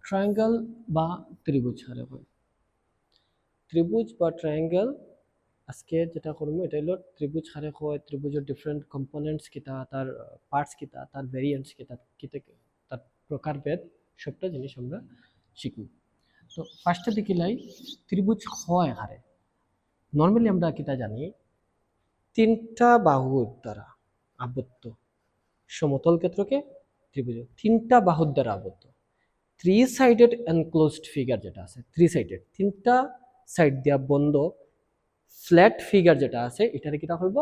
Triangle বা ত্রিভুজ হারে হয় ত্রিভুজ বা ট্রায়াঙ্গেল আজকে যেটা করবো এটা হলো ত্রিভুজ হারে হয় ত্রিভুজের ডিফারেন্ট কম্পোনেন্টস কিতা তার পার্টস কিতা তার ভেরিয়েন্টস কিতা কিতা তার প্রকারভেদ সবটা জিনিস আমরা শিখব। তো ফার্স্টে দেখিলাই ত্রিভুজ হয় হারে নর্মালি আমরা কিতা জানি তিনটা বাহুর দ্বারা আবদ্ধ সমতল ক্ষেত্রকে ত্রিভুজ তিনটা বাহুর দ্বারা আবদ্ধ থ্রি সাইডেড এনক্লোজড ফিগার যেটা আছে থ্রি সাইডেড তিনটা সাইড দিয়া বন্ধ ফ্ল্যাট ফিগার যেটা আছে এটারে কিটা হইব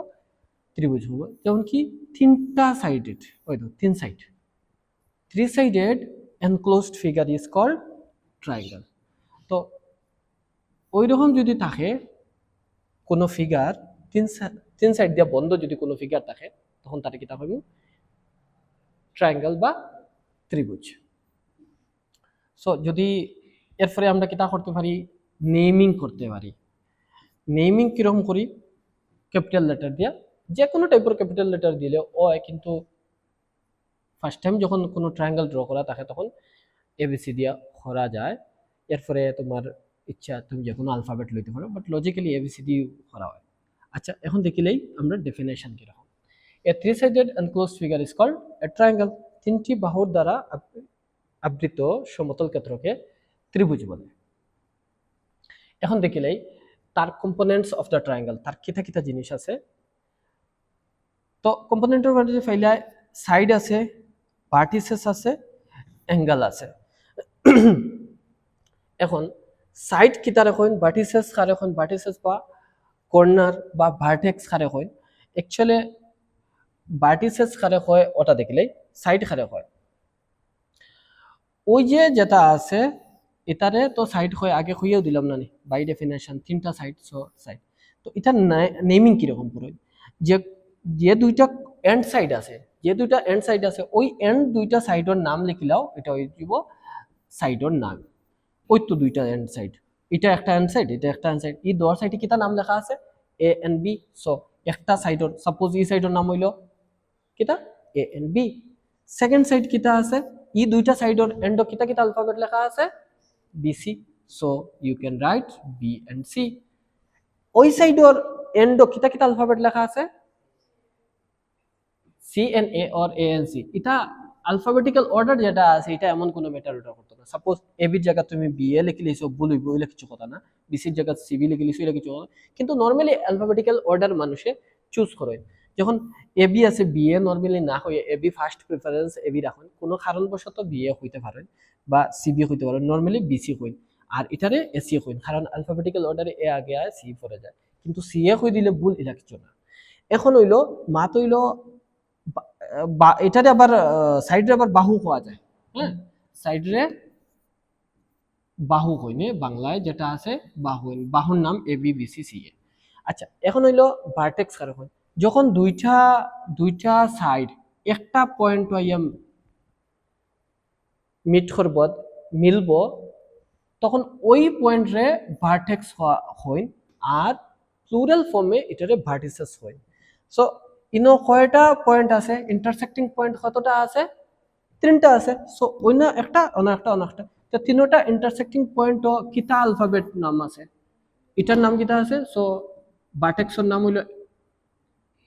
ত্রিভুজ হইব। যেমন কি তিনটা সাইডেড ওই তো তিন side three sided enclosed figure is called triangle. তো ওই রকম যদি থাকে কোনো ফিগার তিন সাইড দিয়া বন্ধ যদি কোনো ফিগার থাকে তখন তারে কিটা হইব ট্রায়াঙ্গেল বা ত্রিভুজ। সো যদি এরপরে আমরা কিতা করতে পারি নেমিং করতে পারি। নেমিং কিরকম করি ক্যাপিটাল লেটার দিয়া যে কোনো টাইপের ক্যাপিটাল লেটার দিলে হয় কিন্তু ফার্স্ট টাইম যখন কোনো ট্রায়াঙ্গেল ড্র করা থাকে তখন এবিসি দিয়া করা যায়। এরপরে তোমার ইচ্ছা তুমি যে কোনো আলফাবেট লইতে পারো বাট লজিক্যালি এবিসি দিয়ে করা হয়। আচ্ছা এখন দেখিলেই আমরা ডেফিনেশন কিরকম a three sided enclosed figure is called a triangle. তিনটি বাহুর দ্বারা আবৃত সমতল ক্ষেত্রকে ত্রিভুজ বলে। এখন দেখিলেই তার কম্পোনেন্টস অফ দ্য ট্রায়াঙ্গেল তার কিতা কিতা জিনিস আছে। তো কম্পোনেন্টের মধ্যে ফাইলে সাইড আছে ভার্টিসেস আছে অ্যাঙ্গেল আছে। এখন সাইড কিতার এখন ভার্টিসেস কার এখন ভার্টিসেস বা কর্নার বা ভার্টেক্স কারে হয় অ্যাকচুয়ালি ভার্টিসেস কারে হয় ওটা দেখিলেই সাইড কারে হয় ওই যে যেটা আছে এটারে তো সাইড হয় আগে হইয়াও দিলাম না বাই ডেফিনেশন তিনটা সাইড সো সাইড। তো এটা নেমিং কিরকম পুরো যে যে দুইটা এন্ড সাইড আছে যে দুইটা এন্ড সাইড আছে ওই এন্ড দুইটা সাইডের নাম লিখিলাও এটা হয়ে যাব সাইডের নাম। ওই তো দুইটা এন্ড সাইড এটা একটা এন্ড সাইড এটা একটা এন্ড সাইড এই দুই সাইডে কিটা নাম লেখা আছে এ এন্ড বি। সো একটা সাইডের সাপোজ এই সাইডের নাম হইলো কিটা এ এন্ড বি। সেকেন্ড সাইড কিটা আছে এই দুইটা সাইডের এন্ড কিটা কিটা আলফাবেট লেখা আছে BC. So you can write B and C. ওই সাইডের এন্ড কিটা কিটা আলফাবেট লেখা আছে C and A or A and C. এটা আলফাবেটিক্যাল অর্ডার যেটা আছে এটা এমন কোনো ম্যাটার ওটা করতো না। সাপোজ এ বির জায়গা তুমি বি এ লিখে লিখছো ভুল হইব ওইটা কিছু কথা না বিসির জায়গা সি বি লিখে লিখছো এটা কিছু কথা কিন্তু নরমালি আলফাবেটিক্যাল অর্ডার মানুষে চুজ করে। যখন এ বি আছে বি এ নরমালি না হয়ে A B first preference A B রাখুন কোনো কারণবশত বি এ হইতে পারে বা সি বি হইতে পারে নরমালি বিসি হইন আর এটারে এসি হইন কারণ আলফাবেটিক্যাল অর্ডারে এ আগে আয় সি পরে যায় কিন্তু সি এ হই দিলে ভুল এটা কিছু না। এখন হইলো মাত হইলো এটারে আবার সাইডে আবার বাহু হওয়া যায় হ্যাঁ সাইডে বাহু হইনে বাংলায় যেটা আছে বাহু বাহুর নাম A B B C C এ। আচ্ছা এখন হইলো ভার্টেক্স কার হয় যখন দুইটা দুইটা সাইড একটা পয়েন্ট হইয়া মিট করব মিলব তখন ওই পয়েন্টরে ভার্টেক্স হয় আর প্লুরাল ফর্মে এটারে ভার্টিসেস হয়। সো ইনো কয়টা পয়েন্ট আছে ইন্টারসেক্টিং পয়েন্ট কতটা আছে তিনটা আছে। সো অন্য একটা অন্য একটা অন্য একটা তো তিনটা ইন্টারসেক্টিং পয়েন্ট কিতা আলফাবেট নাম আছে এটার নাম কিতা আছে। সো ভার্টেক্সের নাম হইল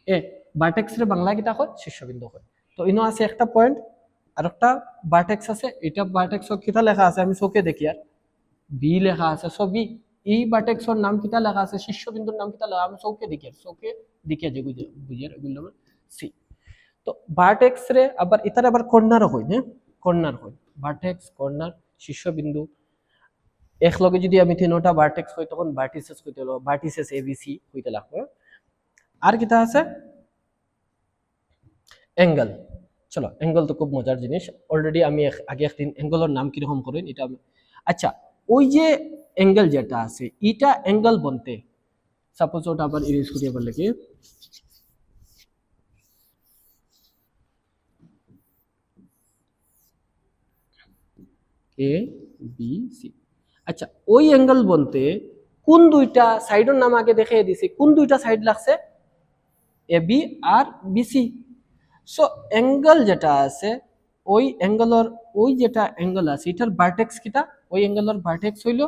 এ ভার্টেক্সের বাংলা কিতা হয় শীর্ষবিন্দু হয়। তো ইনো আছে একটা পয়েন্ট আর একটা ভার্টেক্স আছে এটা ভার্টেক্স কিতা লেখা আছে আমি চোখে দেখি আর বি লেখা আছে। সো বি এই ভার্টেক্সের নাম কিতা লেখা আছে শীর্ষবিন্দুর নাম কিতা লেখা আমি চোখে দেখি আর চোখে দেখে যে বুঝিয়ে এগুলো সি। তো ভার্টেক্স রে আবার এটার আবার কর্নার হয় হ্যাঁ কর্নার হয় ভার্টেক্স কর্নার শীর্ষবিন্দু একলগে যদি আমি তিনটা ভার্টেক্স হই তখন ভার্টিসেস হইতে হলো ভার্টিসেস এবিসি হইতে লাগবে। আর কিটা আছে অ্যাঙ্গেল। চলো অ্যাঙ্গেল তো খুব মজার জিনিস অলরেডি আমি আগে একদিন অ্যাঙ্গেলের নাম কিরকম করেন এটা আমি আচ্ছা ওই যে অ্যাঙ্গেল যেটা আছে এটা অ্যাঙ্গেল বলতে সাপোজ ওটা আবার ইরেজ করি আবার লিখি এ বি সি। আচ্ছা ওই অ্যাঙ্গেল বলতে কোন দুইটা সাইডের নাম আগে দেখিয়ে দিছি কোন দুইটা সাইড লাগছে A B R BC. So angle যেটা আছে ওই অ্যাঙ্গেলর ওই যেটা অ্যাঙ্গেল আছে এটার ভার্টেক্স কিটা ওই অ্যাঙ্গেলর ভার্টেক্স হইল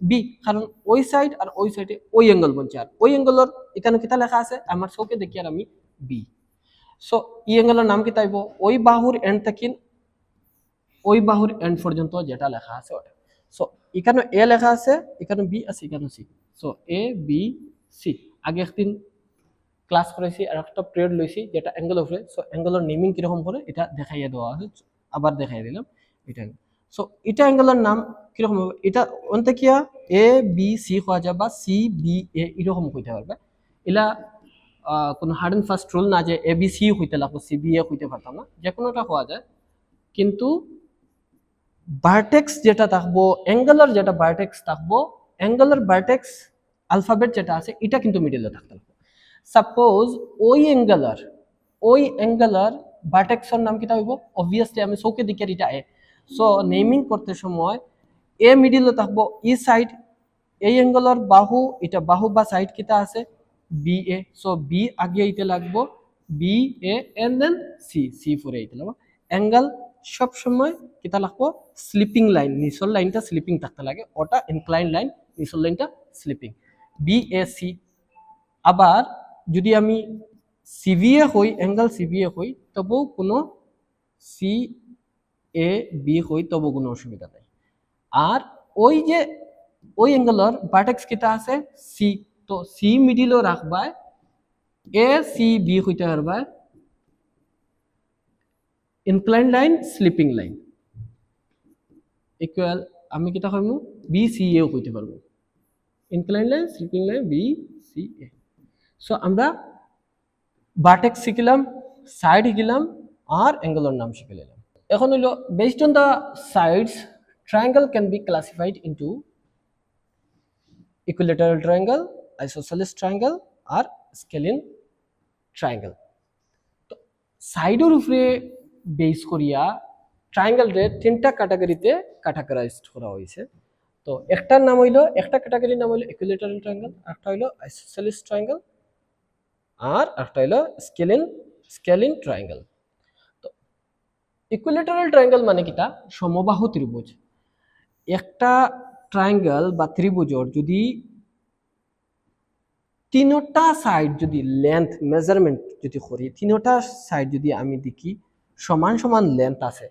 বি, কারণ ওই সাইড আর ওই সাইডে ওই অ্যাঙ্গেল বনছে আর ওই অ্যাঙ্গেলর এখানে কিটা লেখা আছে আমার চোখে দেখি আর আমি বি। সো এই অ্যাঙ্গেলের নাম কি তাইব ওই বাহুর এন্ড থেকে ওই বাহুর এন্ড পর্যন্ত যেটা লেখা আছে ওটা। সো এখানে এ লেখা আছে, এখানে বি আছে, এখানে C. So A B C আগে একদিন ক্লাস করেছি আর একটা পিরিয়ড লইছি যেটা অ্যাঙ্গেল উপরে। সো অ্যাঙ্গেলের নেমিং কিরকম করে এটা দেখাইয়া দেওয়া আছে, আবার দেখাই দিলাম এটা। সো এটা অ্যাঙ্গেলের নাম কিরকম হবে, এটা অন্তে কিয়া এ বি সি হওয়া যায় বা সি বি এ এরকম হইতে পারবে। এলা কোনো হার্ড অ্যান্ড ফাস্ট রুল না যে এ বি সি হইতে লাগবে সি বি এ হইতে পারতাম না, যে কোনোটা হওয়া যায়। কিন্তু ভার্টেক্স যেটা থাকবো অ্যাঙ্গেলের যেটা ভার্টেক্স থাকবো অ্যাঙ্গেলের ভার্টেক্স আলফাবেট যেটা আছে এটা কিন্তু মিডলে থাকতে হবে। সাপোজ ওই অ্যাঙ্গেলার ভার্টেক্সের নাম কিটা হইব অবভিয়াসলি আমি চৌকে দিকে এটা এ। সো নেমিং করতে সময় এ মিডিলে থাকবো ই সাইড, এই অ্যাঙ্গেলের বাহু এটা বাহু বা সাইড কিটা আছে বি এ। সো বি আগে এইতে লাগবো B A and then C, C ফোরে এইতে লাগবো। অ্যাঙ্গেল সব সময় কিটা লাগবো স্লিপিং লাইন, নিচের লাইনটা স্লিপিং থাকতে লাগে, ওটা ইনক্লাইন লাইন, নিচের লাইনটা স্লিপিং বি এ সি। আবার যদি আমি সিভিএ হই অ্যাঙ্গেল সিভিএ হই তবুও কোনো সি এ বি হই তবুও কোনো অসুবিধা নেই। আর ওই যে ওই অ্যাঙ্গেলের ভার্টেক্স কিটা আছে সি, তো সি মিডিলও রাখবা এ সি বি হইতে পারবা incline line sloping line equal আমি কিটা কইমু বি সি এও হইতে পারবো incline line sloping line B C A. So আমরা ভার্টেক্স শিখলাম, সাইড শিখলাম আর অ্যাঙ্গেলের নাম শিখে নিলাম। এখন হইল based on the sides triangle can be classified into equilateral triangle, isosceles triangle আর স্কেলিন ট্রায়াঙ্গেল। তো সাইডের উপরে বেস করিয়া ট্রায়াঙ্গেলরে তিনটা ক্যাটাগরিতে ক্যাটাগরাইজড করা হয়েছে। তো একটার নাম হইল একটা ক্যাটাগরির নাম হইল ইকুইলেটারাল ট্রায়াঙ্গেল, একটা হইল আইসোসেলিস ট্রায়াঙ্গেল আর একটা হইল স্কেলিন ট্রায়াঙ্গেল। তো ইকুইলেটারাল ট্রায়াঙ্গেল মানে কিটা সমবাহু ত্রিভুজ। একটা ট্রায়াঙ্গেল বা ত্রিভুজের যদি তিনটা সাইড যদি লেন্থ মেজারমেন্ট যদি করি, তিনটা সাইড যদি আমি দেখি সমান সমান লেন্থ আছে,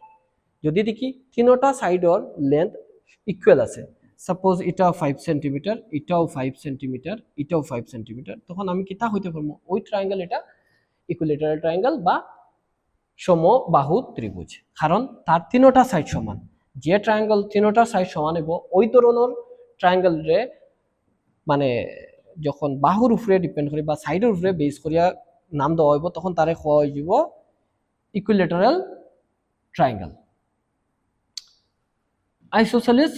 যদি দেখি তিনটা সাইডর লেন্থ ইকুয়াল আছে, সাপোজ এটাও 5 সেন্টিমিটার, এটাও 5 সেন্টিমিটার, এটাও 5 সেন্টিমিটার, তখন আমি কিতা হইতে পারবো ওই ট্রায়াঙ্গেল এটা ইকুইলেটারাল ট্রায়াঙ্গেল বা সমবাহু ত্রিভুজ, কারণ তার তিনটা সাইড সমান। যে ট্রায়াঙ্গেল তিনটা সাইড সমান হইব ওই ধরনের ট্রায়াঙ্গেল রে মানে যখন বাহুর উপরে ডিপেন্ড করি বা সাইডের উপরে বেস করিয়া নাম দেওয়া হইব তখন তারে কোয়া হইব ইকুইলেটারাল ট্রায়াঙ্গেল। আইসোসেলিস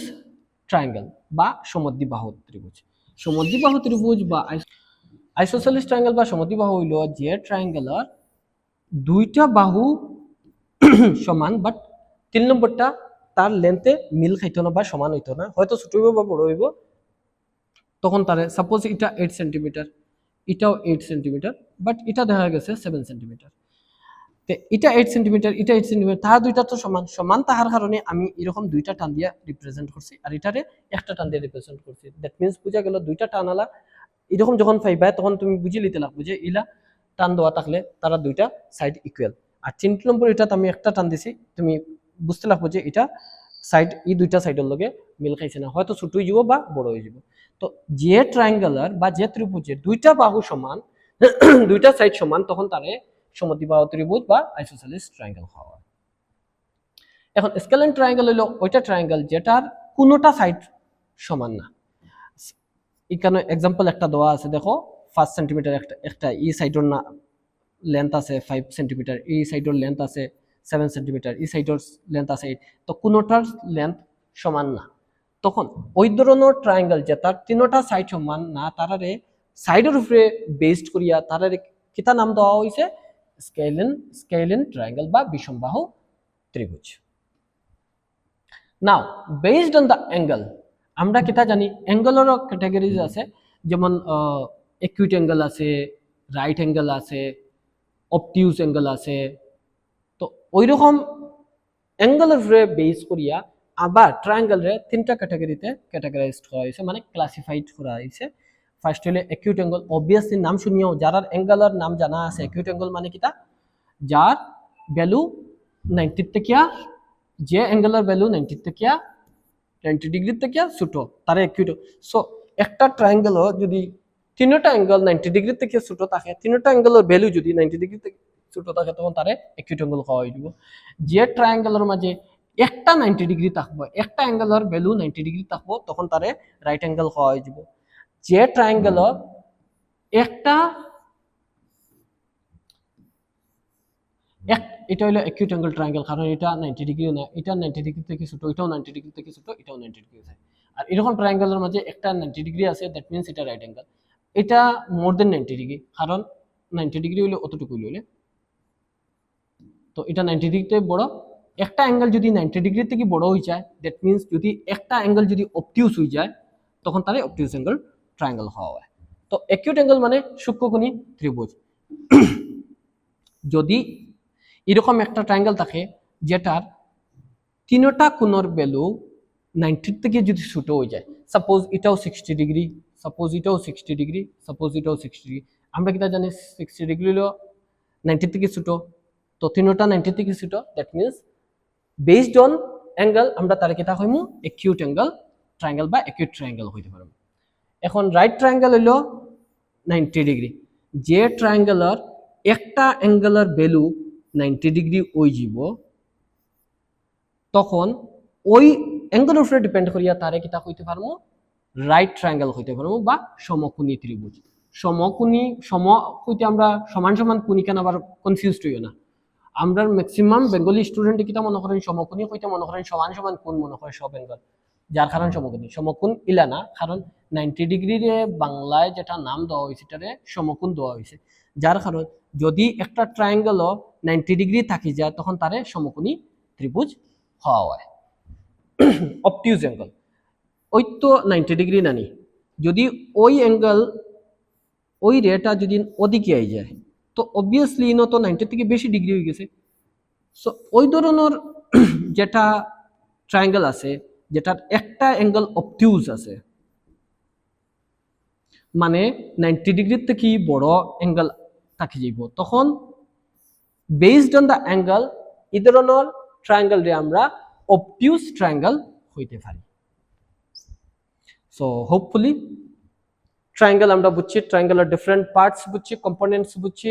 ট্রায়াঙ্গেল বা সমদ্বিবাহু ত্রিভুজ। সমদ্বিবাহু ত্রিভুজ বা আইসোসেলিস ট্রায়াঙ্গেল বা সমদ্বিবাহু হইল যে ট্রায়াঙ্গেলের দুইটা বাহু সমান বাট 3 নম্বরটা তার লেন্থে মিল খাইতো না বা সমান হইতো না, হয়তো ছোট হইব বা বড় হইব, তখন তারে সাপোজ এটা 8 সেন্টিমিটার, এটাও 8 সেন্টিমিটার, বাট এটা দেখা গেছে 7 সেন্টিমিটার। এটা 8 সেন্টিমিটার, এটা 8 সেন্টিমিটার, তার দুইটা তো সমান সমান তাহার কারণে আমি এরকম দুইটা টান দিয়ে রিপ্রেজেন্ট করছি আর এটারে একটা টান দিয়ে রিপ্রেজেন্ট করছি। দ্যাট মিন্স বুঝা গেল দুইটা টানালা এরকম যখন পাইবা তখন তুমি বুঝে নিতে লাগবে যে ইলা টান দেওয়া থাকলে তারা দুইটা সাইড ইকুয়াল। আর 3 নম্বর এটাতে আমি একটা টান দিছি, তুমি বুঝতে লাগবে যে এটা সাইড এই দুইটা সাইডের লগে মিল খাইছে না, হয়তো ছোট হয়ে যাব বা বড় হয়ে যাব। তো যে ট্রায়াঙ্গেলার বা যে ত্রিভুজের দুইটা বাহু সমান দুইটা সাইড সমান তখন তারে সমদ্বিবাহু ত্রিভুজ বা আইসোসেলিস ট্রায়াঙ্গেল হওয়া। এখন স্কেলিন ট্রায়াঙ্গেল হলো ওইটা ট্রায়াঙ্গেল যেটার কোনোটা সাইড সমান না। এখানে এক্সাম্পল একটা দেওয়া আছে, দেখো 5 সেন্টিমিটার একটা এই সাইডের না লেন্থ আছে 5 সেন্টিমিটার, এই সাইডের লেন্থ আছে 7 সেন্টিমিটার, এই সাইডের লেন্থ আছে 8, তো কোনোটার লেন্থ সমান না। তখন ওই ধরনের ট্রায়াঙ্গেল যে তার তিনটা সাইড সমান না তারারে সাইডের উপরে বেসড করিয়া তারারে কিতা নাম দেওয়া হয়েছে স্কেলিন ট্রায়াঙ্গেল বা বিষমবাহু ত্রিভুজ। নাও বেসড অন দ্য অ্যাঙ্গেল আমরা কিতা জানি অ্যাঙ্গেলেরও ক্যাটাগরিজ আছে, যেমন একিউট অ্যাঙ্গেল আছে, রাইট অ্যাঙ্গেল আছে, অবটিউজ অ্যাঙ্গেল আছে। তো ওই রকম অ্যাঙ্গেলের উপরে বেস করিয়া আবার ট্রায়াঙ্গেল রে তিনটা ক্যাটাগরিতে ক্যাটাগরাইজড করা হয়েছে, মানে ক্লাসিফাইড করা হয়েছে। ফার্স্ট হলে অ্যাকিউট অ্যাঙ্গেল, অবভিয়াসলি নাম শুনিও যারা অ্যাঙ্গেলের নাম জানা আছে, অ্যাকিউট অ্যাঙ্গেল মানে কিটা, যার ভ্যালু 90 থেকে, যে অ্যাঙ্গেলের ভ্যালু 90 থেকে 90 ডিগ্রি থেকে ছোট তার অ্যাকিউট। সো একটা ট্রায়াঙ্গেল যদি তিনটা অ্যাঙ্গেল 90 ডিগ্রি থেকে ছোট থাকে, তিনটা অ্যাঙ্গেলের ভ্যালু যদি 90 ডিগ্রি থেকে ছোট থাকে, তখন তারে অ্যাকিউট অ্যাঙ্গেল খাওয়া হয়ে যাব। যে ট্রায়াঙ্গেলের মাঝে একটা 90 ডিগ্রি থাকবো, একটা অ্যাঙ্গেলের ভ্যালু 90 ডিগ্রি থাকবো, তখন তারে রাইট অ্যাঙ্গেল খাওয়া হয়ে যাব। যে ট্রায়াঙ্গেলের একটা এটা হলো অ্যাকিউট অ্যাঙ্গেল ট্রায়াঙ্গেল, কারণ এটা 90 ডিগ্রিও না, এটা 90 ডিগ্রি থেকে ছোট, এটাও 90 ডিগ্রি থেকে ছোট, এটাও 90 ডিগ্রি আছে। আর এরকম ট্রায়াঙ্গেলের মাঝে একটা 90 ডিগ্রি আছে, দ্যাট মিন্স এটা রাইট অ্যাঙ্গেল। এটা মোর দেন 90 ডিগ্রি, কারণ 90 ডিগ্রি হইলে অতটুকু হইলে, তো এটা 90 ডিগ্রিতে বড়। একটা অ্যাঙ্গেল যদি 90 ডিগ্রি থেকে বড় হয়ে যায়, দ্যাট মিন্স যদি একটা অ্যাঙ্গেল যদি অবটিউস হয়ে যায়, তখন তারে অবটিউস অ্যাঙ্গেল ট্রায়াঙ্গেল হওয়া হয়। তো অ্যাকিউট অ্যাঙ্গেল মানে সূক্ষ্মকোণী ত্রিভুজ। যদি এরকম একটা ট্রায়াঙ্গেল থাকে যেটার তিনটা কোণের ভ্যালু 90 থেকে যদি ছোট হয়ে যায়, সাপোজ এটাও 60 ডিগ্রি, সাপোজ এটাও 60 ডিগ্রি, সাপোজ এটাও 60 ডিগ্রি, আমরা কিটা জানি 60 ডিগ্রি হলো 90 থেকে ছোট, তো তিনটা 90 থেকে ছোট, that means based on angle আমরা তার কিটা হইমু অ্যাকিউট অ্যাঙ্গেল ট্রায়াঙ্গেল বা অ্যাকিউট ট্রায়াঙ্গেল হইতে পারবো। এখন রাইট ট্রায়াঙ্গেল হইলো 90 ডিগ্রি, যে ট্রায়াঙ্গেলের একটা অ্যাঙ্গেলের ভ্যালু 90 ডিগ্রি ওই যাব, তখন ওই অ্যাঙ্গেলের উপরে ডিপেন্ড করিয়া তারে কিতা হইতে পারবো রাইট ট্রায়াঙ্গেল হইতে পারবো বা সমকোণী ত্রিভুজ। সমকোণী সম হইতে আমরা সমান সমান কোণী কেন আবার কনফিউজড হইও না। আমরা ম্যাক্সিমাম বেঙ্গলি স্টুডেন্ট কিতা মনে করেন সমকোণী হইতে মনে করেন সমান সমান কোণ মনে করে সব অ্যাঙ্গেল, যার কারণ সমকোণী। সমকোণ ইলা না, কারণ 90 ডিগ্রির বাংলায় যেটা নাম দেওয়া হয়েছে এটারে সমকোণ দেওয়া হয়েছে, যার কারণ যদি একটা ট্রায়াঙ্গেল 90 ডিগ্রি থাকি যায়, তখন তারে সমকোণী ত্রিভুজ হওয়া হয়। অবটিউস অ্যাঙ্গেল ওই তো 90 ডিগ্রি নানি, যদি ওই অ্যাঙ্গেল ওই রেটা যদি ওদিকে আই যায়, তো অবভিয়াসলি ইনো তো 90 থেকে বেশি ডিগ্রি হয়ে গেছে। সো ওই ধরনের যেটা ট্রায়াঙ্গেল আছে যেটার একটা অ্যাঙ্গেল অবটিউস আছে, মানে 90 ডিগ্রির থেকে বড় অ্যাঙ্গেল থাকি যাইব, তখন বেসড অন দ্য অ্যাঙ্গেল এই ধরনের ট্রায়াঙ্গেল রে আমরা অবটিউস ট্রায়াঙ্গেল হইতে পারি। সো হোপফুলি ট্রায়াঙ্গেল আমরা বুঝছি, ট্রায়াঙ্গেলের ডিফারেন্ট পার্টস বুঝছি, কম্পোনেন্টস বুঝছি,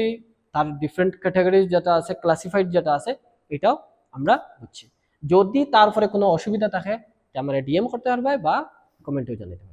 তার ডিফারেন্ট ক্যাটাগরি যেটা আছে, ক্লাসিফাইড যেটা আছে, এটাও আমরা বুঝছি। যদি তারপরে কোনো অসুবিধা থাকে, আমরা ডিএম করতে পারবে বা কমেন্টেও জানাতে পারবে।